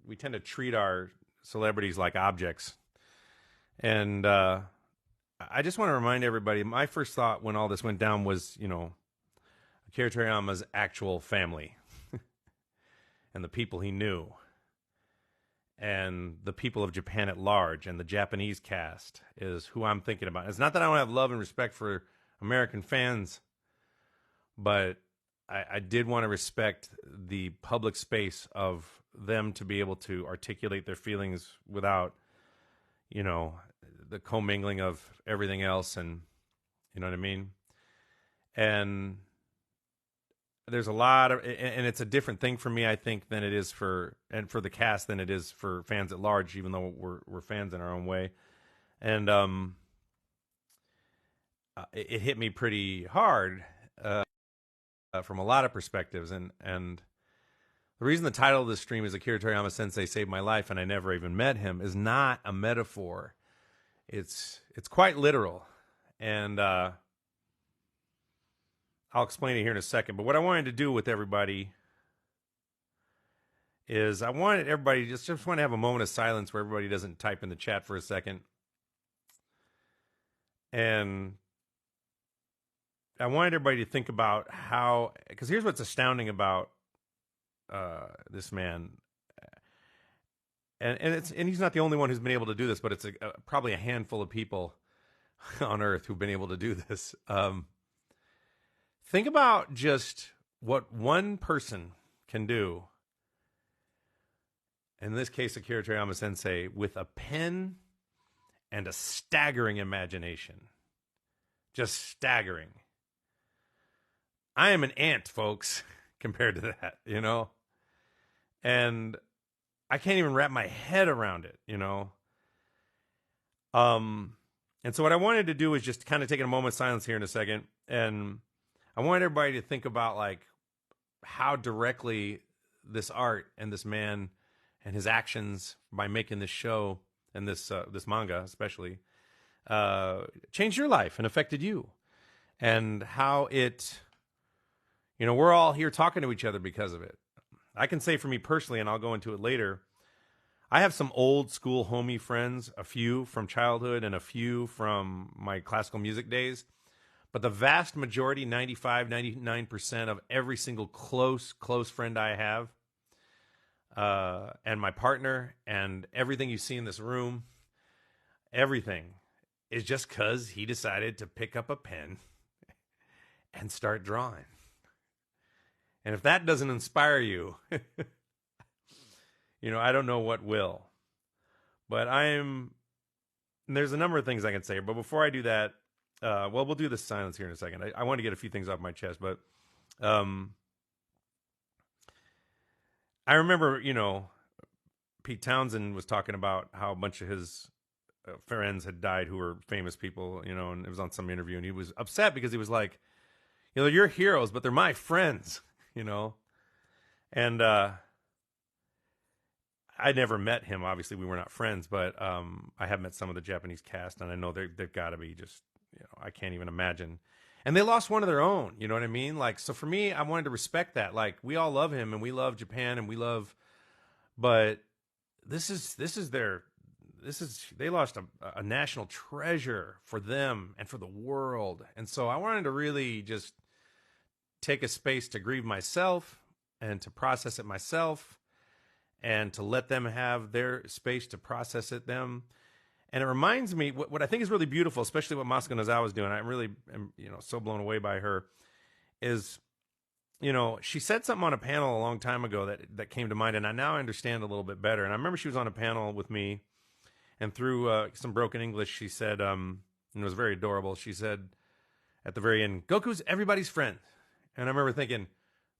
we tend to treat our celebrities like objects. And I just want to remind everybody, my first thought when all this went down was, Akira Toriyama's actual family and the people he knew and the people of Japan at large and the Japanese cast is who I'm thinking about. It's not that I don't have love and respect for American fans, but I did want to respect the public space of them to be able to articulate their feelings without, the commingling of everything else, and you know what I mean? And there's a lot of, and it's a different thing for me, I think, than it is for the cast than it is for fans at large, even though we're fans in our own way. And it hit me pretty hard from a lot of perspectives. And the reason the title of this stream is Akira Toriyama Sensei Saved My Life and I Never Even Met Him is not a metaphor. It's quite literal. And I'll explain it here in a second. But what I wanted to do with everybody is I wanted everybody just want to have a moment of silence where everybody doesn't type in the chat for a second. And I wanted everybody to think about how, because here's what's astounding about this man. And he's not the only one who's been able to do this, but it's probably a handful of people on Earth who've been able to do this. Think about just what one person can do, in this case Akira Toriyama Sensei, with a pen and a staggering imagination. Just staggering. I am an ant, folks, compared to that, And I can't even wrap my head around it, And so what I wanted to do is just kind of take a moment of silence here in a second, and I want everybody to think about how directly this art and this man and his actions by making this show and this manga especially changed your life and affected you, and how it, we're all here talking to each other because of it. I can say for me personally, and I'll go into it later, I have some old school homie friends, a few from childhood and a few from my classical music days. But the vast majority, 95, 99% of every single close friend I have, and my partner, and everything you see in this room, everything is just because he decided to pick up a pen and start drawing. And if that doesn't inspire you, I don't know what will. But there's a number of things I can say. But before I do that, we'll do this silence here in a second. I want to get a few things off my chest. But I remember, Pete Townsend was talking about how a bunch of his friends had died who were famous people, and it was on some interview. And he was upset because he was like, you're heroes, but they're my friends. And I never met him. Obviously, we were not friends, but I have met some of the Japanese cast, and I know they've got to be just, I can't even imagine. And they lost one of their own, you know what I mean? So for me, I wanted to respect that. We all love him, and we love Japan, and but they lost a national treasure for them and for the world. And so I wanted to really just take a space to grieve myself and to process it myself and to let them have their space to process it them. And it reminds me, what I think is really beautiful, especially what Masako Nozawa is doing, I really am, so blown away by her, is, she said something on a panel a long time ago that came to mind, and I now understand a little bit better. And I remember she was on a panel with me, and through some broken English, she said, and it was very adorable, she said at the very end, Goku's everybody's friend. And I remember thinking,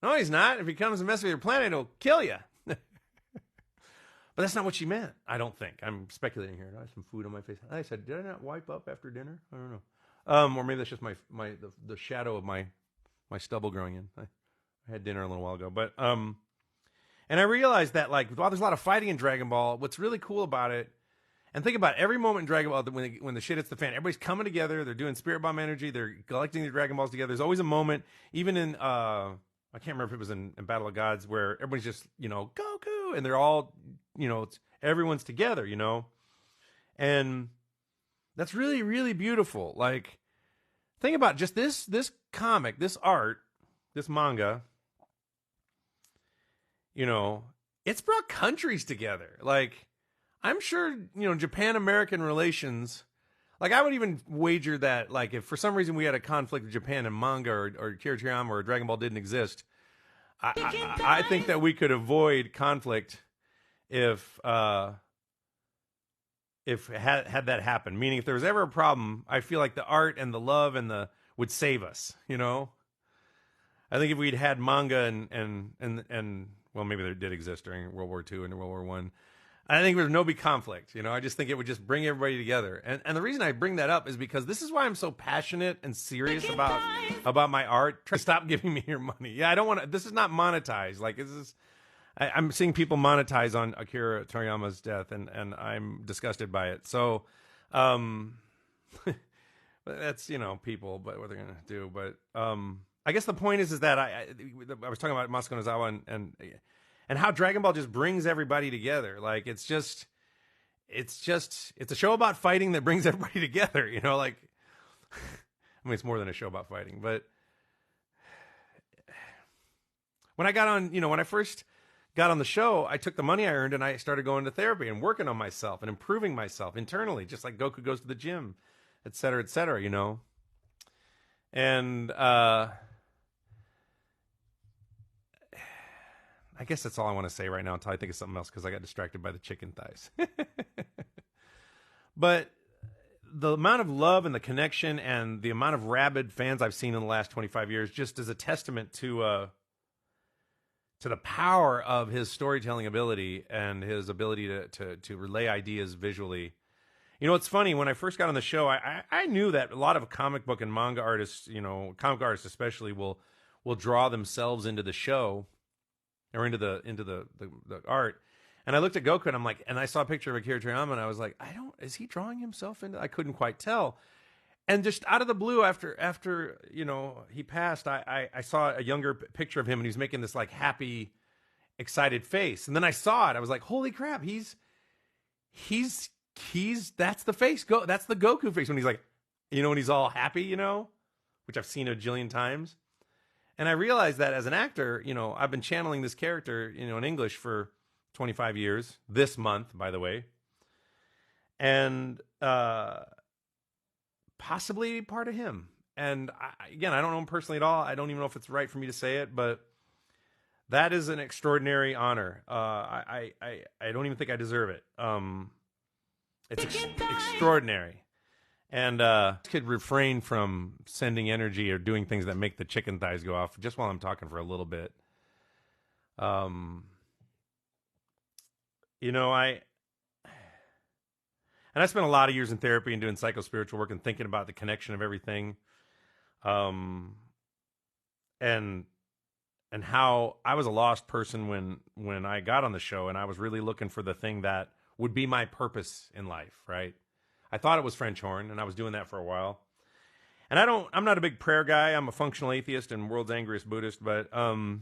no, he's not. If he comes and messes with your planet, he'll kill you. But that's not what she meant, I don't think. I'm speculating here. I have some food on my face. I said, did I not wipe up after dinner? I don't know. Or maybe that's just the shadow of my stubble growing in. I had dinner a little while ago. But and I realized that while there's a lot of fighting in Dragon Ball, what's really cool about it, and think about every moment in Dragon Ball when the shit hits the fan, everybody's coming together, they're doing Spirit Bomb energy, they're collecting the Dragon Balls together. There's always a moment, even in I can't remember if it was in Battle of Gods, where everybody's just, Goku, and they're all everyone's together, and that's really, really beautiful. Like, think about just this comic, this art, this manga, it's brought countries together. Like, I'm sure, Japan-American relations, like, I would even wager that, like, if for some reason we had a conflict with Japan and manga or Akira Toriyama or Dragon Ball didn't exist, I think that we could avoid conflict if had that happened. Meaning, if there was ever a problem, I feel like the art and the love and would save us. I think if we'd had manga and well, maybe they did exist during World War II and World War I. I think there's no big conflict. I just think it would just bring everybody together. And the reason I bring that up is because this is why I'm so passionate and serious about my art. Stop giving me your money. Yeah, I don't want to. This is not monetized. Like, this is. I'm seeing people monetize on Akira Toriyama's death, and I'm disgusted by it. So, that's people, but what they're gonna do. But I guess the point is that I was talking about Masako Nozawa and how Dragon Ball just brings everybody together. Like, it's a show about fighting that brings everybody together. Like, I mean, it's more than a show about fighting. But when I got on, when I first got on the show, I took the money I earned and I started going to therapy and working on myself and improving myself internally, just like Goku goes to the gym, et cetera, et cetera, And I guess that's all I want to say right now until I think of something else, because I got distracted by the chicken thighs. But the amount of love and the connection and the amount of rabid fans I've seen in the last 25 years just is a testament to the power of his storytelling ability and his ability to relay ideas visually. It's funny, when I first got on the show, I knew that a lot of comic book and manga artists, comic artists especially, will draw themselves into the show or into the art. And I looked at Goku and I'm like, and I saw a picture of Akira Toriyama and I was like, is he drawing himself into? I couldn't quite tell. And just out of the blue, after he passed, I saw a younger picture of him and he was making this like happy, excited face. And then I saw it. I was like, holy crap, he's that's the face. That's the Goku face when he's like, when he's all happy, which I've seen a jillion times. And I realized that as an actor, I've been channeling this character, in English for 25 years, this month, by the way. And possibly part of him. And again, I don't know him personally at all. I don't even know if it's right for me to say it, but that is an extraordinary honor. I don't even think I deserve it. It's extraordinary. And could refrain from sending energy or doing things that make the chicken thighs go off just while I'm talking for a little bit. I spent a lot of years in therapy and doing psycho-spiritual work and thinking about the connection of everything. And how I was a lost person when I got on the show, and I was really looking for the thing that would be my purpose in life, right? I thought it was French horn, and I was doing that for a while. And I'm not a big prayer guy. I'm a functional atheist and world's angriest Buddhist, but I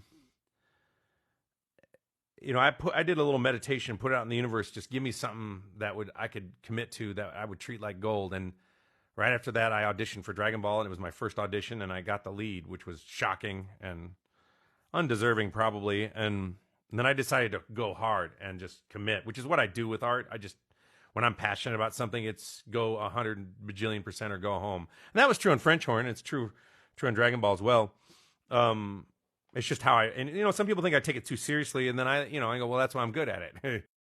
did a little meditation, put it out in the universe, just give me something that I could commit to, that I would treat like gold. And right after that, I auditioned for Dragon Ball, and it was my first audition, and I got the lead, which was shocking and undeserving probably. And then I decided to go hard and just commit, which is what I do with art. When I'm passionate about something, it's go 100 bajillion% or go home. And that was true on French horn. It's true on Dragon Ball as well. It's just how some people think I take it too seriously, and then I go, well, that's why I'm good at it.